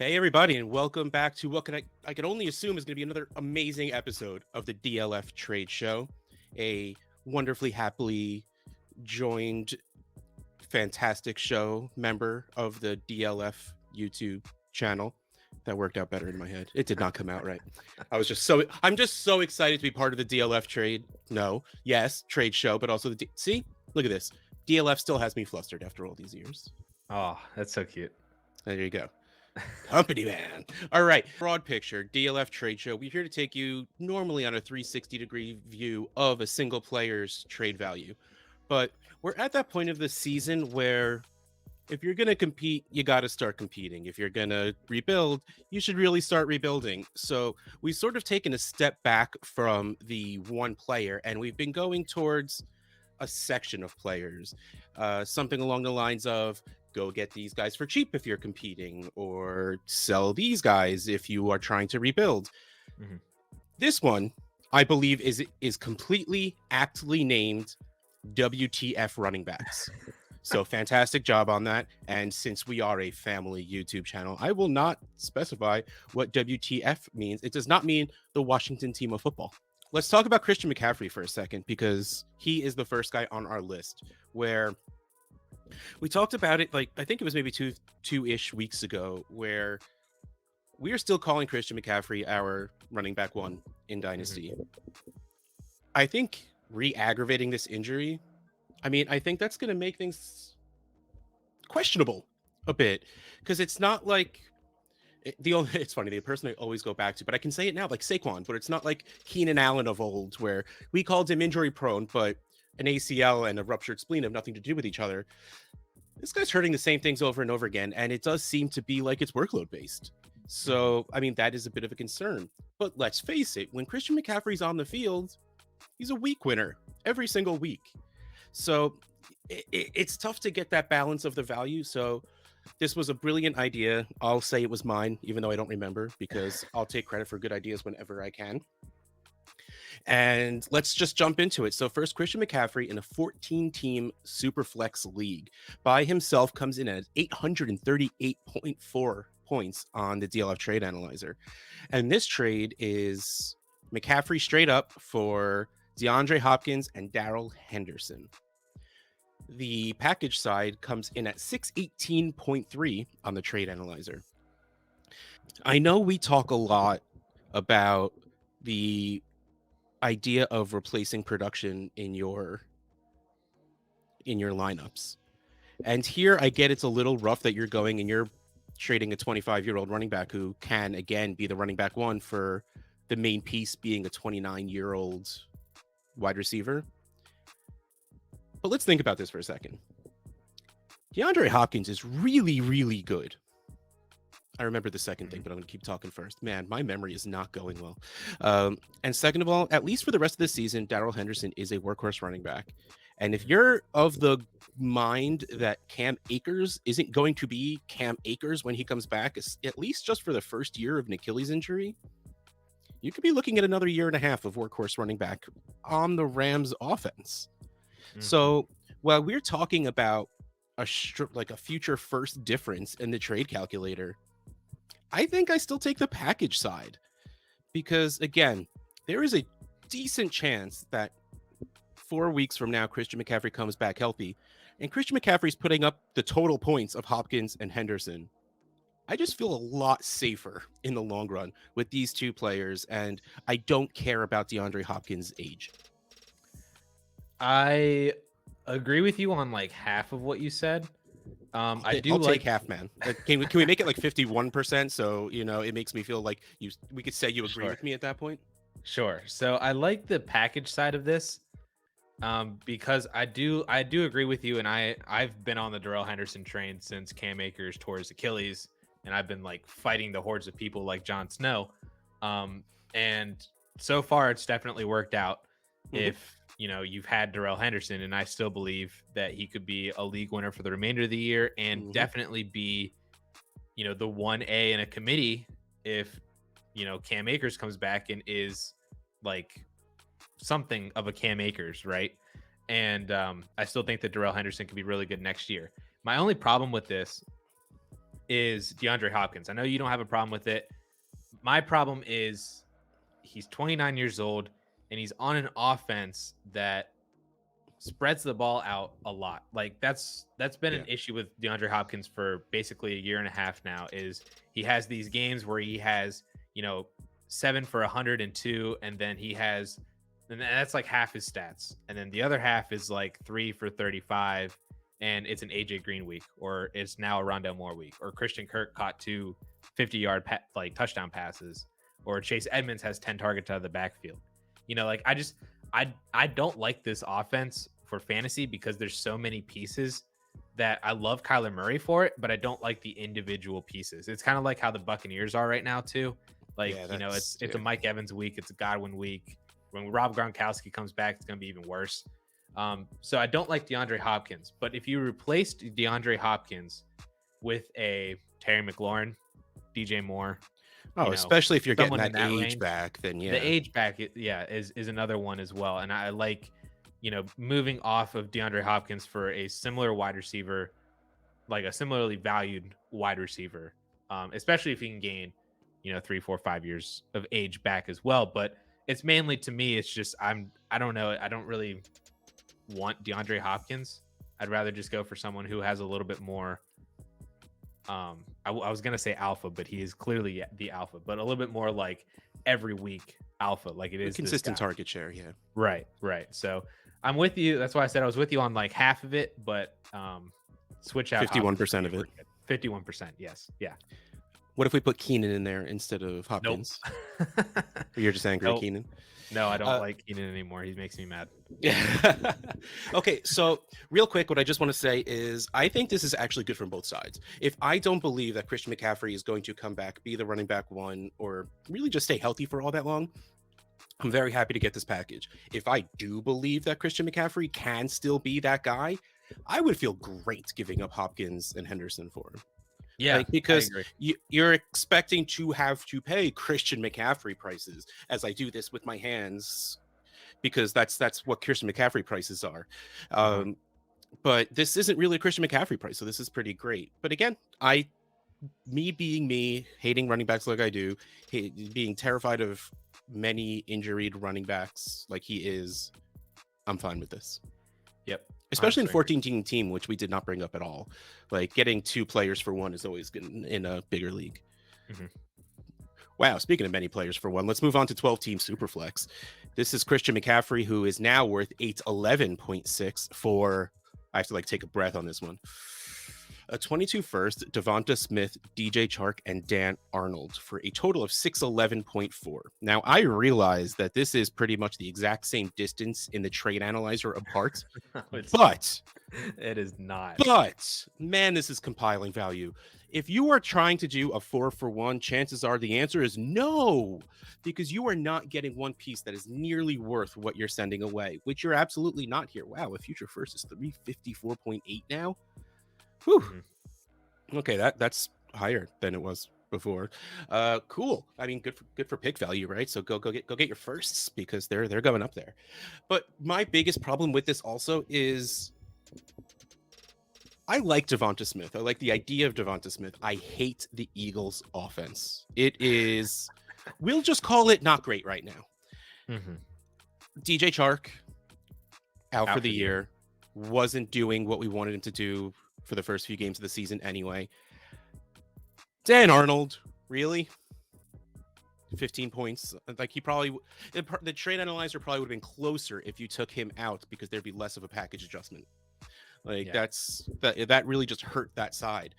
Hey everybody, and welcome back to what I can only assume is going to be another amazing episode of the DLF Trade Show, a wonderfully happily joined, fantastic show member of the DLF YouTube channel. That worked out better in my head. It did not come out right. I'm just so excited to be part of the DLF trade. No, yes, trade show, but also see, look at this. DLF still has me flustered after all these years. Oh, that's so cute. There you go. Company man. All right. Broad picture, DLF Trade Show. We're here to take you normally on a 360-degree view of a single player's trade value. But we're at that point of the season where if you're going to compete, you got to start competing. If you're going to rebuild, you should really start rebuilding. So we've sort of taken a step back from the one player, and we've been going towards a section of players, something along the lines of go get these guys for cheap if you're competing, or sell these guys if you are trying to rebuild. Mm-hmm. This one, I believe, is completely aptly named WTF running backs. So fantastic job on that. And since we are a family YouTube channel, I will not specify what WTF means. It does not mean the Washington team of football. Let's talk about Christian McCaffrey for a second, because he is the first guy on our list where we talked about it, like, I think it was maybe two-ish weeks ago, where we are still calling Christian McCaffrey our running back one in Dynasty. Mm-hmm. I think re-aggravating this injury, I think that's going to make things questionable a bit, because it's not like it's funny, the person I always go back to, but I can say it now, like Saquon, but it's not like Keenan Allen of old, where we called him injury prone, but an ACL and a ruptured spleen have nothing to do with each other. This guy's hurting the same things over and over again, and it does seem to be like it's workload based. So, that is a bit of a concern. But let's face it, when Christian McCaffrey's on the field, he's a week winner every single week. So it's tough to get that balance of the value. So this was a brilliant idea. I'll say it was mine, even though I don't remember, because I'll take credit for good ideas whenever I can. And let's just jump into it. So first, Christian McCaffrey in a 14-team Superflex league by himself comes in at 838.4 points on the DLF Trade Analyzer. And this trade is McCaffrey straight up for DeAndre Hopkins and Darrell Henderson. The package side comes in at 618.3 on the Trade Analyzer. I know we talk a lot about the idea of replacing production in your lineups. And here I get it's a little rough that you're going and you're trading a 25-year-old running back who can, again, be the running back one for the main piece being a 29-year-old wide receiver. But let's think about this for a second. DeAndre Hopkins is really, really good. I remember the second thing, but I'm going to keep talking first. Man, my memory is not going well. And second of all, at least for the rest of the season, Darrell Henderson is a workhorse running back. And if you're of the mind that Cam Akers isn't going to be Cam Akers when he comes back, at least just for the first year of an Achilles injury, you could be looking at another year and a half of workhorse running back on the Rams offense. Mm-hmm. So while we're talking about a future first difference in the trade calculator, I think I still take the package side, because again, there is a decent chance that 4 weeks from now, Christian McCaffrey comes back healthy, and Christian McCaffrey's putting up the total points of Hopkins and Henderson. I just feel a lot safer in the long run with these two players, and I don't care about DeAndre Hopkins' age. I agree with you on like half of what you said. I'll take half, man. Can we make it like 51%? So, it makes me feel like we could say you agree with me at that point. Sure. So I like the package side of this, because I do agree with you. And I've been on the Darrell Henderson train since Cam Akers tore his Achilles, and I've been like fighting the hordes of people like Jon Snow. And so far it's definitely worked out. Mm-hmm. If you've had Darrell Henderson, and I still believe that he could be a league winner for the remainder of the year, and definitely be, the 1A in a committee if, Cam Akers comes back and is like something of a Cam Akers, right? And I still think that Darrell Henderson could be really good next year. My only problem with this is DeAndre Hopkins. I know you don't have a problem with it. My problem is he's 29 years old and he's on an offense that spreads the ball out a lot. Like that's been an issue with DeAndre Hopkins for basically a year and a half now. Is he has these games where he has 7 for 102, and then he has, and that's like half his stats, and then the other half is like 3 for 35, and it's an AJ Green week, or it's now a Rondell Moore week, or Christian Kirk caught 2 50-yard like touchdown passes, or Chase Edmonds has 10 targets out of the backfield. Like I don't like this offense for fantasy because there's so many pieces that I love Kyler Murray for it, but I don't like the individual pieces. It's kind of like how the Buccaneers are right now too. Like, it's a Mike Evans week, it's a Godwin week. When Rob Gronkowski comes back, it's going to be even worse. So I don't like DeAndre Hopkins, but if you replaced DeAndre Hopkins with a Terry McLaurin, DJ Moore, especially if you're getting that age range back, then the age back, is another one as well. And I like, moving off of DeAndre Hopkins for a similar wide receiver, like a similarly valued wide receiver, especially if he can gain, 3, 4, 5 years of age back as well. But it's mainly, to me, it's just I don't know. I don't really want DeAndre Hopkins. I'd rather just go for someone who has a little bit more. I was gonna say alpha, but he is clearly the alpha, but a little bit more like every week alpha, like it is consistent target share. Yeah, right. So I'm with you. That's why I said I was with you on like half of it, but switch out 51% of it. 51%. Yes. Yeah. What if we put Keenan in there instead of Hopkins? Nope. Or you're just angry at Keenan? No, I don't like Keenan anymore. He makes me mad. Yeah. Okay, so real quick, what I just want to say is I think this is actually good from both sides. If I don't believe that Christian McCaffrey is going to come back, be the running back one, or really just stay healthy for all that long, I'm very happy to get this package. If I do believe that Christian McCaffrey can still be that guy, I would feel great giving up Hopkins and Henderson for him. Yeah, because you're expecting to have to pay Christian McCaffrey prices, as I do this with my hands, because that's what Christian McCaffrey prices are. But this isn't really a Christian McCaffrey price, so this is pretty great. But again, me being me, hating running backs like I do, being terrified of many injured running backs like he is, I'm fine with this. Yep. Especially in 14-team team, which we did not bring up at all. Like getting 2 players for one is always good in a bigger league. Mm-hmm. Wow, speaking of many players for one, let's move on to 12-team Superflex. This is Christian McCaffrey, who is now worth 811.6 for, I have to take a breath on this one. A 22 first, Devonta Smith, DJ Chark, and Dan Arnold for a total of 611.4. Now, I realize that this is pretty much the exact same distance in the trade analyzer apart, but it is not. But man, this is compiling value. If you are trying to do a 4-for-1, chances are the answer is no, because you are not getting one piece that is nearly worth what you're sending away, which you're absolutely not here. Wow, a future first is 354.8 now. Whew. Okay, that's higher than it was before. Cool. I mean, good for pick value, right? So go get your firsts, because they're going up there. But my biggest problem with this also is I like Devonta Smith. I like the idea of Devonta Smith. I hate the Eagles' offense. It is, we'll just call it not great right now. Mm-hmm. DJ Chark out for the year. Wasn't doing what we wanted him to do for the first few games of the season anyway. Dan Arnold, really? 15 points. Like, he probably, the trade analyzer probably would have been closer if you took him out, because there'd be less of a package adjustment. That really just hurt that side.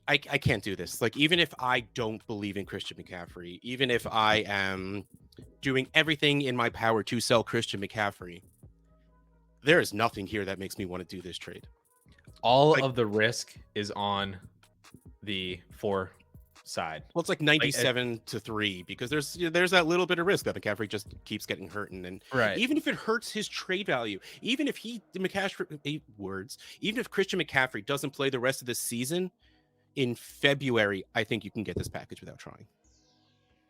I can't do this. Like, even if I don't believe in Christian McCaffrey, even if I am doing everything in my power to sell Christian McCaffrey, there is nothing here that makes me want to do this trade. All of the risk is on the 4 side. Well, it's like 97-3, because there's that little bit of risk that McCaffrey just keeps getting hurt, and right. Even if it hurts his trade value, even if even if Christian McCaffrey doesn't play the rest of the season in February, I think you can get this package without trying.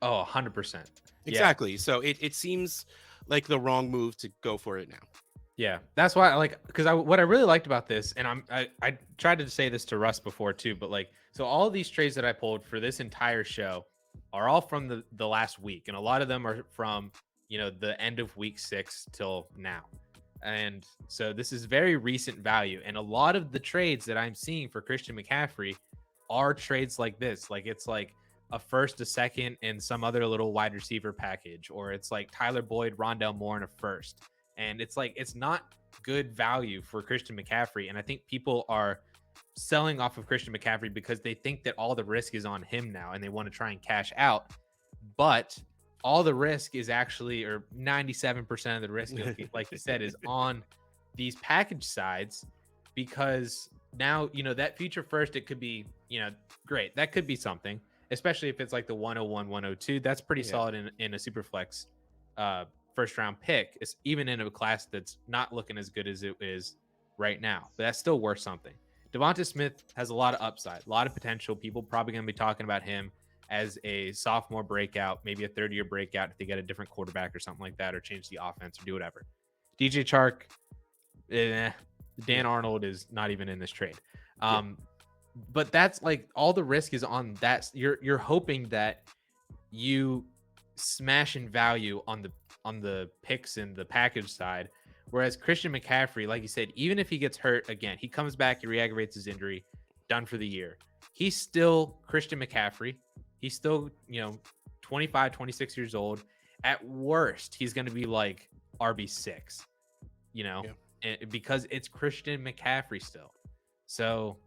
Oh, 100%. Exactly. Yeah. So it seems like the wrong move to go for it now. Yeah, that's why I like, because what I really liked about this, and I tried to say this to Russ before too, but So all these trades that I pulled for this entire show are all from the last week, and a lot of them are from the end of week 6 till now. And so this is very recent value, and a lot of the trades that I'm seeing for Christian McCaffrey are trades like this. Like it's like a first, a second, and some other little wide receiver package, or it's like Tyler Boyd, Rondell Moore, and a first. And it's like it's not good value for Christian McCaffrey, and I think people are selling off of Christian McCaffrey because they think that all the risk is on him now and they want to try and cash out. But all the risk is actually, or 97% of the risk, like you said, is on these package sides, because now, that future first, it could be, great. That could be something, especially if it's like the 101, 102. That's pretty solid in a super flex first round pick. It's even in a class that's not looking as good as it is right now, but that's still worth something. Devonta Smith has a lot of upside, a lot of potential. People probably going to be talking about him as a sophomore breakout, maybe a third-year breakout if they get a different quarterback or something like that, or change the offense or do whatever. DJ Chark, Dan Arnold is not even in this trade. But that's like all the risk is on that. You're hoping that you smash in value on the picks and the package side. Whereas Christian McCaffrey, like you said, even if he gets hurt again, he comes back, he re-aggravates his injury, done for the year. He's still Christian McCaffrey. He's still, 25, 26 years old. At worst, he's going to be like RB6, because it's Christian McCaffrey still. So,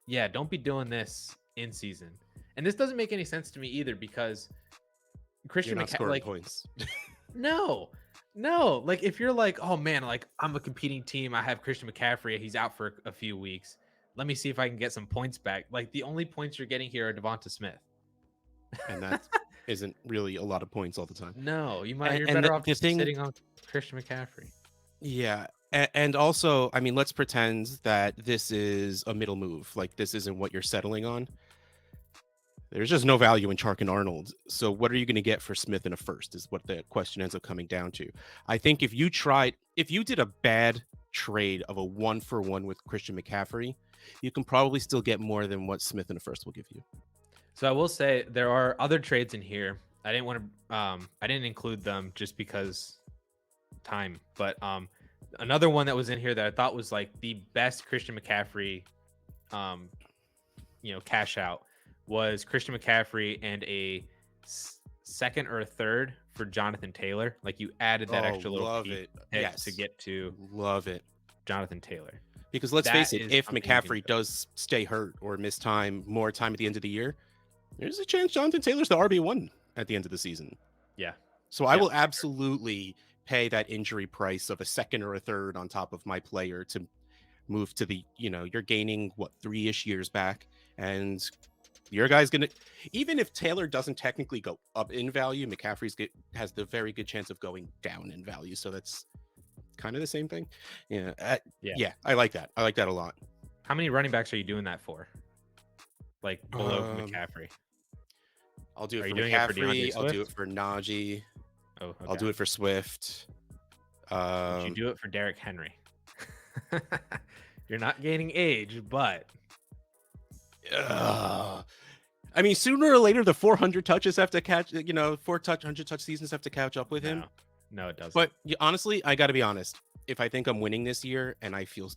yeah, don't be doing this in season. And this doesn't make any sense to me either, because Christian McCaffrey, like, points. No, like if you're like, oh man, like I'm a competing team, I have Christian McCaffrey, he's out for a few weeks. Let me see if I can get some points back. Like the only points you're getting here are Devonta Smith. And that isn't really a lot of points all the time. No, you're better off just sitting on Christian McCaffrey. Yeah. And also, I mean, let's pretend that this is a middle move. Like this isn't what you're settling on. There's just no value in Chark and Arnold. So what are you going to get for Smith in a first is what the question ends up coming down to. I think if you did a bad trade of a 1-for-1 with Christian McCaffrey, you can probably still get more than what Smith in a first will give you. So I will say there are other trades in here. I didn't want to, I didn't include them just because time, but another one that was in here that I thought was like the best Christian McCaffrey, cash out was Christian McCaffrey and a second or a third for Jonathan Taylor. Like you added that extra little pick to get to Jonathan Taylor. Because let's face it, if McCaffrey does stay hurt or miss more time at the end of the year, there's a chance Jonathan Taylor's the RB1 at the end of the season. Yeah. So I will absolutely pay that injury price of a second or a third on top of my player to move to the, you're gaining 3-ish years back, and your guy's going to, even if Taylor doesn't technically go up in value, McCaffrey has the very good chance of going down in value. So that's kind of the same thing. Yeah. I like that. I like that a lot. How many running backs are you doing that for? Like below McCaffrey? I'll do it for McCaffrey. I'll do it for Najee. Oh, okay. I'll do it for Swift. Would you do it for Derrick Henry? You're not gaining age, but I mean, sooner or later, the 400 touches have to catch. 100 touch seasons have to catch up with him. No, it doesn't. But honestly, I got to be honest. If I think I'm winning this year, and I feel,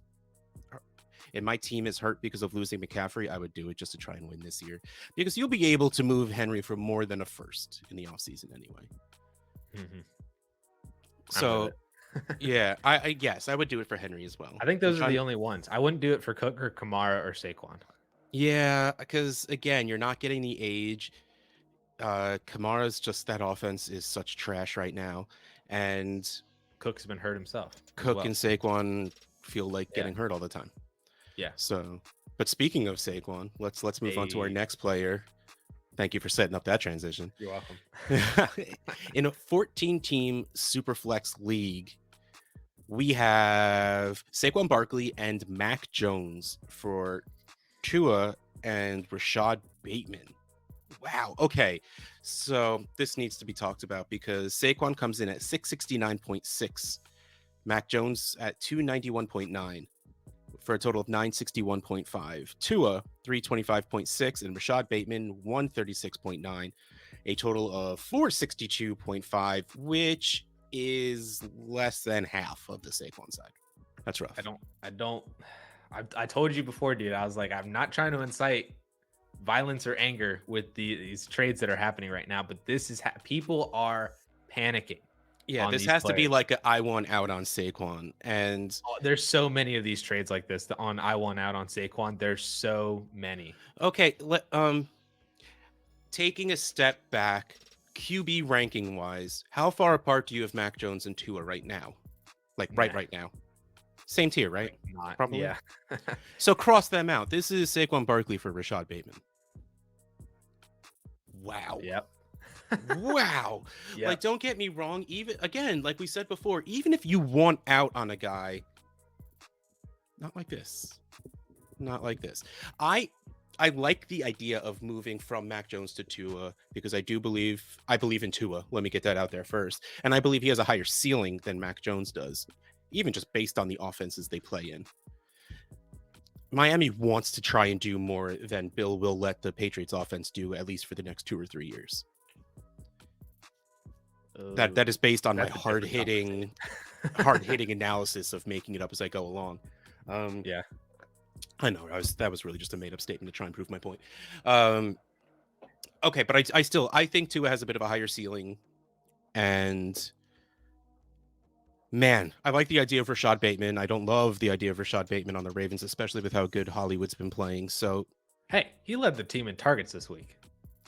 and my team is hurt because of losing McCaffrey, I would do it just to try and win this year, because you'll be able to move Henry for more than a first in the offseason anyway. Mm-hmm. So, yeah, I guess I would do it for Henry as well. I think those are the only ones. I wouldn't do it for Cook or Kamara or Saquon. Yeah, because again, you're not getting the age. Kamara's just, that offense is such trash right now, and Cook's been hurt himself. Cook and Saquon feel like getting hurt all the time. Yeah. So, but speaking of Saquon, let's move on to our next player. Thank you for setting up that transition. You're welcome. In a 14-team Superflex league, we have Saquon Barkley and Mac Jones for Tua and Rashad Bateman. Wow. Okay. So this needs to be talked about, because Saquon comes in at 669.6, Mac Jones at 291.9, for a total of 961.5. Tua, 325.6, and Rashad Bateman, 136.9. A total of 462.5, which is less than half of the Saquon side. That's rough. I told you before, dude. I was like, I'm not trying to incite violence or anger with these trades that are happening right now, but this is people are panicking. Yeah, this has to be like I want out on Saquon. And there's so many of these trades like this on I want out on Saquon. There's so many. Okay, taking a step back, QB ranking wise, how far apart do you have Mac Jones and Tua right now? Like right now. Same tier, right? Not, probably. Yeah. So cross them out. This is Saquon Barkley for Rashad Bateman. Wow. Yep. Wow. Yep. Like, don't get me wrong. Even again, like we said before, even if you want out on a guy, not like this. Not like this. I like the idea of moving from Mac Jones to Tua because I believe in Tua. Let me get that out there first. And I believe he has a higher ceiling than Mac Jones does, even just based on the offenses they play in. Miami wants to try and do more than Bill will let the Patriots offense do, at least for the next 2 or 3 years. That is based on my hard-hitting analysis of making it up as I go along. Yeah. I know that was really just a made-up statement to try and prove my point. Okay, but I think Tua has a bit of a higher ceiling, and man, I like the idea of Rashad Bateman. I don't love the idea of Rashad Bateman on the Ravens, especially with how good Hollywood's been playing. So, hey, he led the team in targets this week.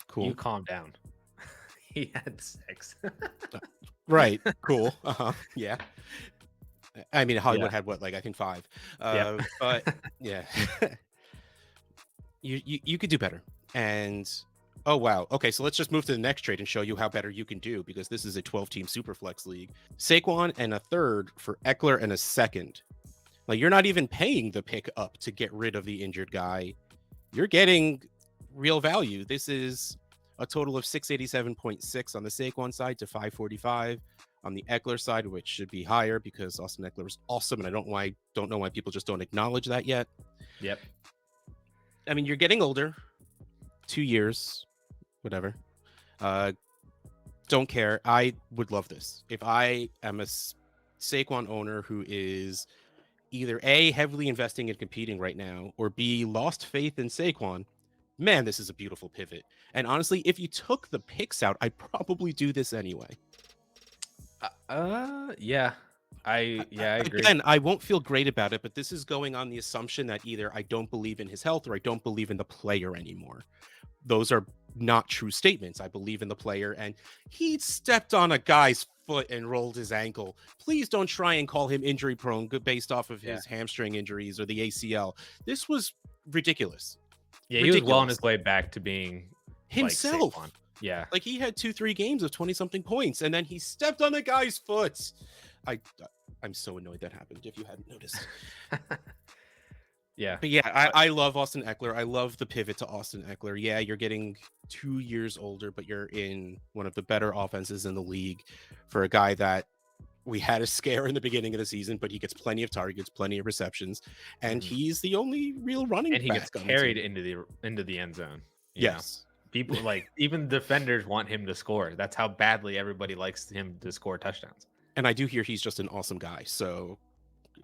Cool. You calm down. He had 6. Right. Cool. Yeah. I mean, Hollywood had what, like I think 5. But yeah, you could do better. And oh wow, okay, so let's just move to the next trade and show you how better you can do, because this is a 12-team Superflex league. Saquon and a third for Eckler and a second. Like, you're not even paying the pick up to get rid of the injured guy. You're getting real value. This is a total of 687.6 on the Saquon side to 545 on the Eckler side, which should be higher because Austin Eckler is awesome, and I don't know why people just don't acknowledge that yet. Yep. I mean, you're getting older, 2 years, whatever. Don't care. I would love this. If I am a Saquon owner who is either A, heavily investing and competing right now, or B, lost faith in Saquon, man, this is a beautiful pivot. And honestly, if you took the picks out, I'd probably do this anyway. Yeah. I agree. Again, I won't feel great about it, but this is going on the assumption that either I don't believe in his health or I don't believe in the player anymore. Those are not true statements. I believe in the player, and he stepped on a guy's foot and rolled his ankle. Please don't try and call him injury prone based off of his hamstring injuries or the ACL. This was ridiculous. Yeah, he was well on his way back to being himself. Like yeah, like he had 2-3 games of 20-something points, and then he stepped on the guy's foot. I'm so annoyed that happened, if you hadn't noticed. Yeah. But yeah, I love Austin Eckler. I love the pivot to Austin Eckler. Yeah, you're getting 2 years older, but you're in one of the better offenses in the league for a guy that we had a scare in the beginning of the season, but he gets plenty of targets, plenty of receptions, and he's the only real running back. And he gets carried into the end zone. Yes. People even defenders want him to score. That's how badly everybody likes him to score touchdowns. And I do hear he's just an awesome guy. So,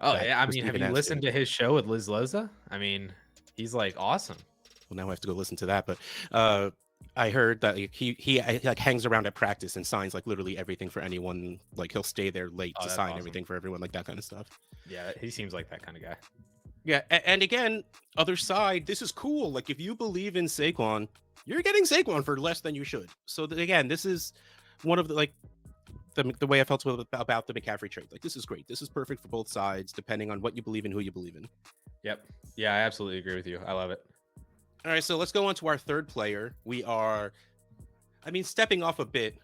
yeah, I mean, have you listened to his show with Liz Loza? I mean, he's like awesome. Well, now I have to go listen to that. But I heard that he like hangs around at practice and signs like literally everything for anyone. Like, he'll stay there late to sign everything for everyone, like that kind of stuff. Yeah, he seems like that kind of guy. Yeah, and again, other side, this is cool. Like, if you believe in Saquon, you're getting Saquon for less than you should. So again, this is one of the way I felt about the McCaffrey trade. Like, this is great. This is perfect for both sides, depending on what you believe in, who you believe in. Yep. Yeah, I absolutely agree with you. I love it. All right, so let's go on to our third player. We are, stepping off a bit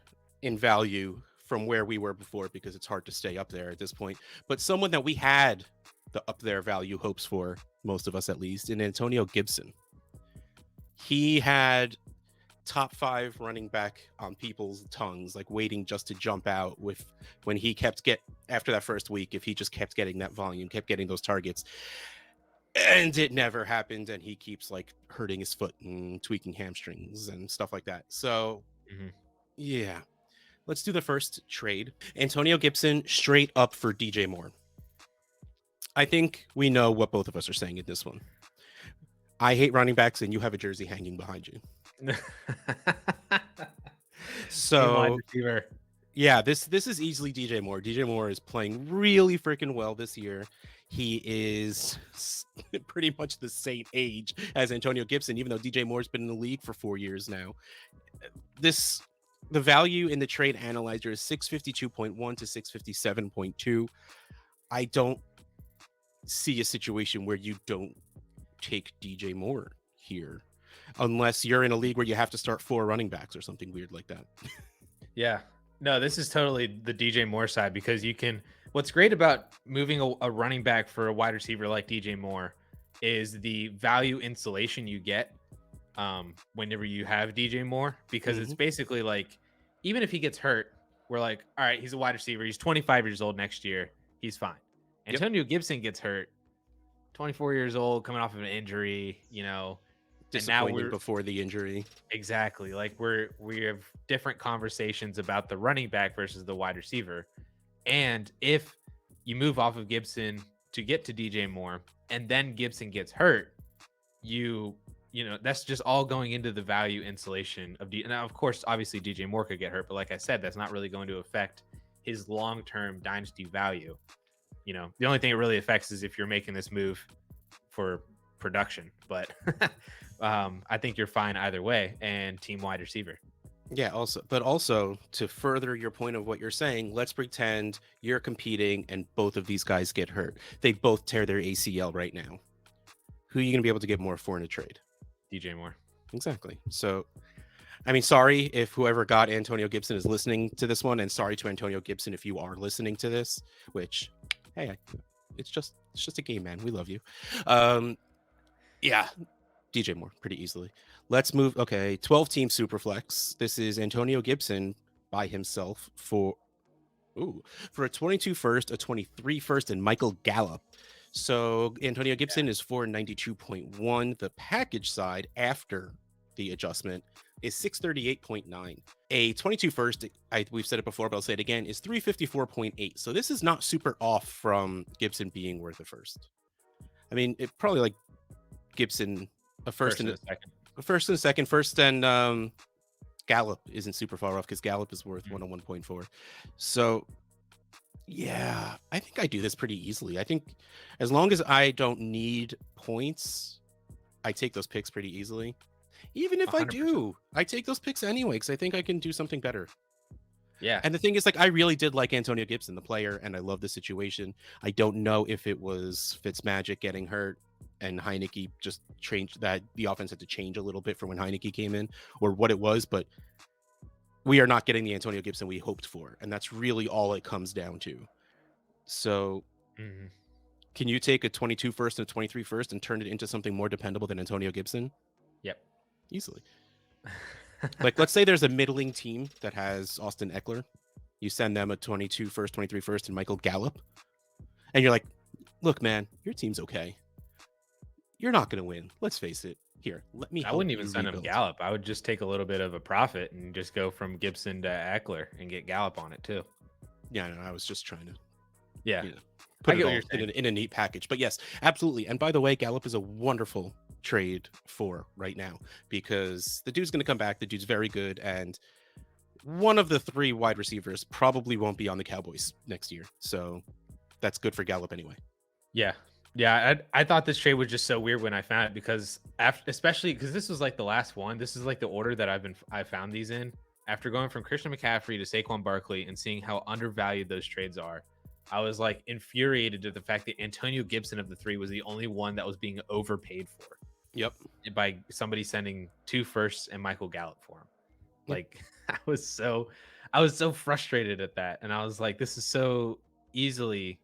in value from where we were before, because it's hard to stay up there at this point. But someone that we had the up there value hopes for, most of us at least, in Antonio Gibson. He had top 5 running back on people's tongues, like waiting just to jump out when he after that first week, if he just kept getting that volume, kept getting those targets. And it never happened, and he keeps like hurting his foot and tweaking hamstrings and stuff like that. So yeah, let's do the first trade. Antonio Gibson straight up for DJ Moore. I think we know what both of us are saying in this one. I hate running backs, and you have a jersey hanging behind you. Team wide So receiver. yeah, this is easily DJ Moore. DJ Moore is playing really freaking well this year. He is pretty much the same age as Antonio Gibson, even though DJ Moore's been in the league for 4 years now. The value in the trade analyzer is 652.1 to 657.2. I don't see a situation where you don't take DJ Moore here, unless you're in a league where you have to start 4 running backs or something weird like that. Yeah. No, this is totally the DJ Moore side, because you can. What's great about moving a running back for a wide receiver like DJ Moore is the value insulation you get whenever you have DJ Moore, because it's basically like, even if he gets hurt, we're like, all right, he's a wide receiver. He's 25 years old next year. He's fine. Antonio Gibson gets hurt, 24 years old, coming off of an injury, Disappointed before the injury. Exactly. Like we have different conversations about the running back versus the wide receiver. And if you move off of Gibson to get to DJ Moore, and then Gibson gets hurt, that's just all going into the value insulation of now, of course, obviously DJ Moore could get hurt, but like I said, that's not really going to affect his long-term dynasty value. The only thing it really affects is if you're making this move for production, but I think you're fine either way, and team wide receiver. Yeah, also to further your point of what you're saying, let's pretend you're competing and both of these guys get hurt. They both tear their ACL right now. Who are you going to be able to get more for in a trade? DJ Moore. Exactly. So, I mean, sorry if whoever got Antonio Gibson is listening to this one, and sorry to Antonio Gibson if you are listening to this, which, hey, it's just a game, man. We love you. Yeah, DJ Moore pretty easily. Let's move. Okay, 12-team Superflex. This is Antonio Gibson by himself for a 22 first, a 23 first, and Michael Gallup. So Antonio Gibson is 492.1. The package side after the adjustment is 638.9. A 22 first, we've said it before, but I'll say it again, is 354.8. So this is not super off from Gibson being worth a first. I mean, it probably like Gibson a first and a second. First and a second. First and Gallup isn't super far off because Gallup is worth 101.4. So yeah, I think I do this pretty easily. I think as long as I don't need points, I take those picks pretty easily. Even if 100%. I do, I take those picks anyway because I think I can do something better. Yeah. And the thing is, like, I really did like Antonio Gibson, the player, and I love the situation. I don't know if it was Fitzmagic getting hurt and Heineke just changed that the offense had to change a little bit for when Heineke came in, or what it was, but we are not getting the Antonio Gibson we hoped for, and that's really all it comes down to. So can you take a 22 first and a 23 first and turn it into something more dependable than Antonio Gibson? Yep. Easily. Like, let's say there's a middling team that has Austin Eckler. You send them a 22 first, 23 first, and Michael Gallup, and you're like, look, man, your team's okay. You're not going to win. Let's face it. Here, let me. I wouldn't even send him Gallup. I would just take a little bit of a profit and just go from Gibson to Eckler and get Gallup on it too. Yeah, no, I was just trying to. Yeah, put it all in a neat package. But yes, absolutely. And by the way, Gallup is a wonderful trade for right now because the dude's going to come back. The dude's very good, and one of the 3 wide receivers probably won't be on the Cowboys next year. So that's good for Gallup anyway. Yeah. I thought this trade was just so weird when I found it because especially because this was like the last one. This is like the order that I found these in after going from Christian McCaffrey to Saquon Barkley and seeing how undervalued those trades are. I was like infuriated at the fact that Antonio Gibson of the 3 was the only one that was being overpaid for. Yep. By somebody sending 2 firsts and Michael Gallup for him. Like I was so frustrated at that. And I was like, this is so easily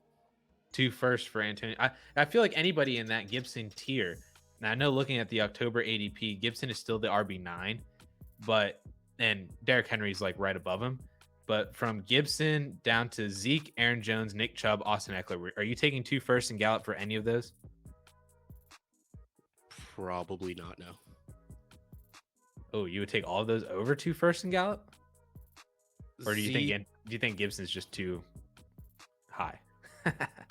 2 firsts for Antonio. I feel like anybody in that Gibson tier. Now I know looking at the October ADP, Gibson is still the RB9, and Derrick Henry's like right above him. But from Gibson down to Zeke, Aaron Jones, Nick Chubb, Austin Eckler, are you taking 2 firsts and Gallup for any of those? Probably not. No. Oh, you would take all of those over 2 firsts in Gallup? Or do you think Gibson's just too high?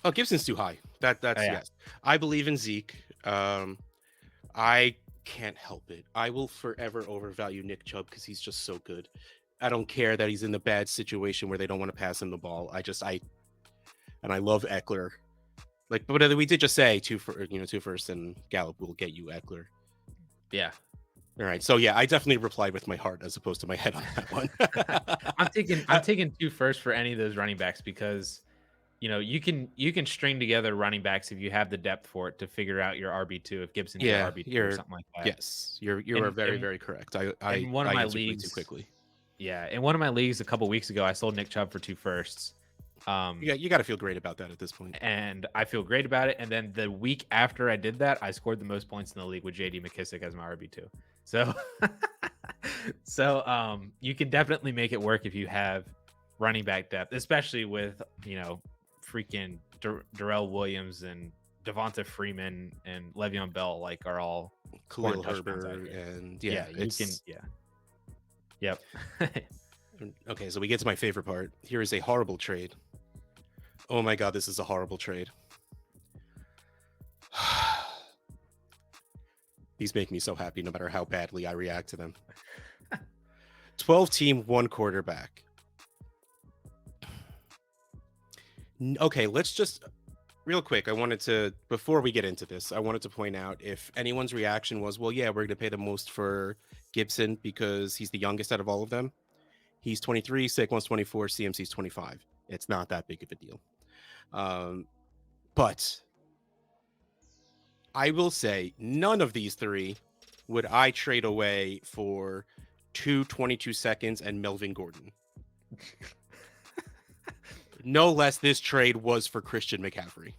Oh, Gibson's too high. That's yeah. Yes. I believe in Zeke. I can't help it. I will forever overvalue Nick Chubb because he's just so good. I don't care that he's in a bad situation where they don't want to pass him the ball. I love Eckler. Like, but we did just say 2 firsts and Gallup will get you Eckler. Yeah. All right. So yeah, I definitely replied with my heart as opposed to my head on that one. I'm taking 2 firsts for any of those running backs because you can string together running backs if you have the depth for it to figure out your RB2 if Gibson's your RB2 or something like that. Yes, you are very, very correct. I one of my answered way leagues too quickly. Yeah, in one of my leagues a couple weeks ago, I sold Nick Chubb for 2 firsts. You got to feel great about that at this point. And I feel great about it. And then the week after I did that, I scored the most points in the league with JD McKissick as my RB2. So, you can definitely make it work if you have running back depth, especially with freaking Darrell Williams and Devonta Freeman and Le'Veon Bell are all Khalil Herbert and Yep. Okay, so we get to my favorite part. Here is a horrible trade. Oh my god, this is a horrible trade. These make me so happy no matter how badly I react to them. 12 team, 1 quarterback. Okay, let's just real quick. Before we get into this, I wanted to point out if anyone's reaction was, well, yeah, we're going to pay the most for Gibson because he's the youngest out of all of them. He's 23, Saquon's 24, CMC's 25. It's not that big of a deal. But I will say none of these 3 would I trade away for 22 seconds and Melvin Gordon. No less, this trade was for Christian McCaffrey.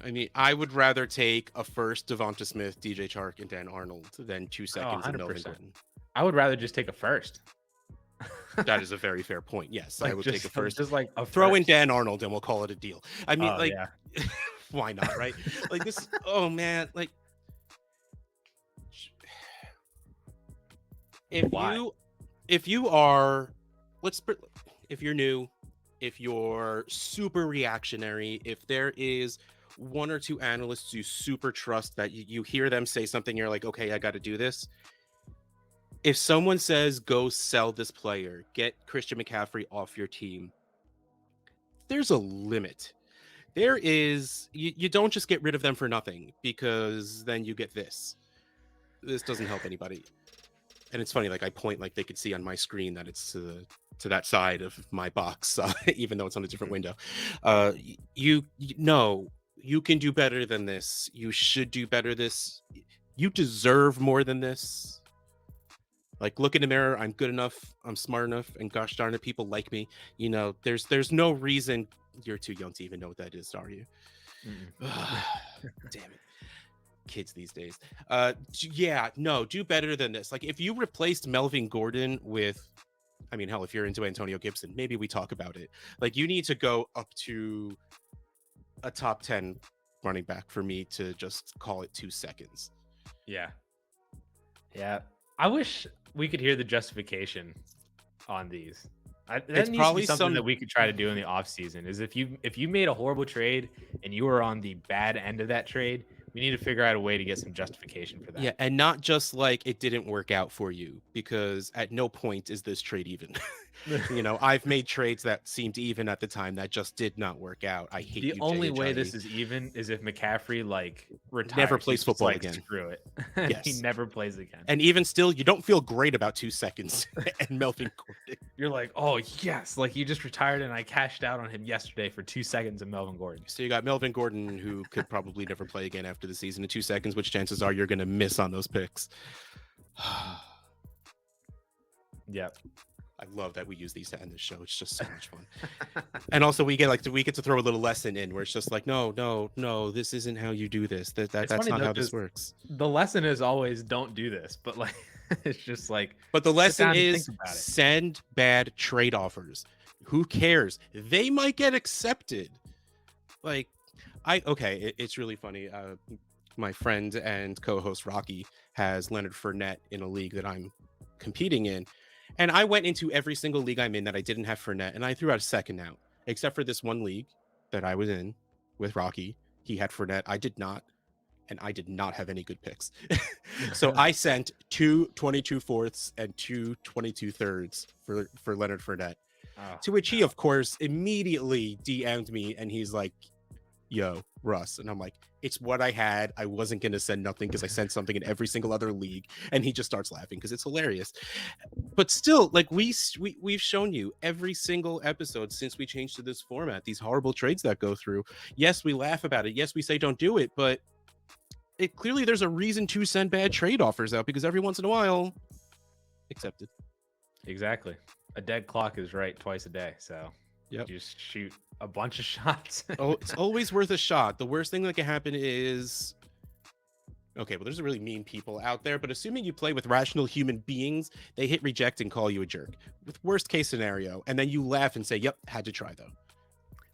I mean, I would rather take a first Devonta Smith, DJ Chark, and Dan Arnold than 2 seconds and Melvin Gordon. I would rather just take a first. That is a very fair point. Yes, I would take a first. Just throw in Dan Arnold and we'll call it a deal. I mean, why not, right? This. Oh man, if you're new, if you're super reactionary, if there is 1 or 2 analysts you super trust that you hear them say something, you're like, okay, I got to do this. If someone says, go sell this player, get Christian McCaffrey off your team, there's a limit. There is, you don't just get rid of them for nothing because then you get this. This doesn't help anybody. And it's funny, I point they could see on my screen that it's to that side of my box, even though it's on a different window. You can do better than this. You should do better this. You deserve more than this. Look in the mirror. I'm good enough. I'm smart enough. And gosh darn it, people like me. There's no reason. You're too young to even know what that is, are you? Damn it. Kids these days. Do better than this. If you replaced Melvin Gordon with, hell, if you're into Antonio Gibson, maybe we talk about it. You need to go up to a top 10 running back for me to just call it 2 seconds. Yeah. I wish we could hear the justification on these. It's probably something that we could try to do in the off season. Is if you made a horrible trade and you were on the bad end of that trade, we need to figure out a way to get some justification for that. Yeah, and not just it didn't work out for you, because at no point is this trade even. I've made trades that seemed even at the time that just did not work out. I hate the only way this is even is if McCaffrey retires, never plays football again. Screw it. Yes. He never plays again. And even still, you don't feel great about 2 seconds and Melvin Gordon. You're like, oh yes, he just retired and I cashed out on him yesterday for 2 seconds of Melvin Gordon. So you got Melvin Gordon, who could probably never play again after the season, in 2 seconds, which chances are you're going to miss on those picks. Yep. I love that we use these to end the show. It's just so much fun. And also we get to throw a little lesson in where it's just no, this isn't how you do this. That's not how this works. The lesson is always don't do this, but it's just but the lesson is send bad trade offers. Who cares? They might get accepted. Like, it's really funny. My friend and co-host Rocky has Leonard Fournette in a league that I'm competing in. And I went into every single league I'm in that I didn't have Fournette, and I threw out a second out, except for this one league that I was in with Rocky. He had Fournette. I did not. And I did not have any good picks. So I sent 2 22 fourths and 2 22 thirds for Leonard Fournette. To which he, of course, immediately DM'd me, and he's like, yo, Russ. And I'm like, it's what I had. I wasn't going to send nothing because I sent something in every single other league. And he just starts laughing because it's hilarious. But still, like, we've shown you every single episode since we changed to this format, these horrible trades that go through. Yes, we laugh about it. Yes, we say don't do it, but clearly there's a reason to send bad trade offers out, because every once in a while, accepted. Exactly. A dead clock is right twice a day. So just shoot a bunch of shots. Oh, it's always worth a shot. The worst thing that can happen is, okay, well, there's really mean people out there, but assuming you play with rational human beings, they hit reject and call you a jerk. With worst case scenario, and then you laugh and say, yep, had to try though.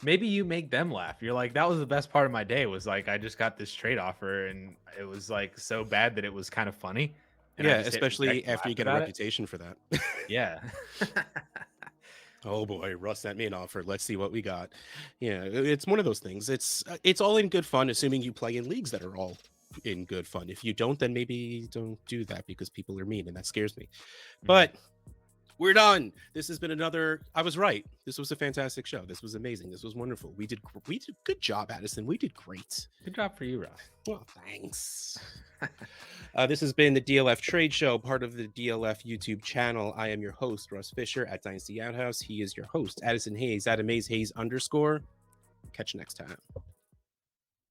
Maybe you make them laugh. You're like, that was the best part of my day, was like, I just got this trade offer and it was like so bad that it was kind of funny. And yeah, especially after you get a reputation for that. Yeah. Oh boy, Russ sent me an offer. Let's see what we got. Yeah, it's one of those things. It's all in good fun, assuming you play in leagues that are all in good fun. If you don't, then maybe don't do that, because people are mean, and that scares me. But we're done. This has been another. I was right. This was a fantastic show. This was amazing. This was wonderful. We did good job, Addison. We did great. Good job for you, Russ. Well, thanks. This has been the DLF Trade Show, part of the DLF YouTube channel. I am your host, Russ Fisher at Dynasty Outhouse. He is your host, Addison Hayes, @AmazeHayes_. Catch you next time.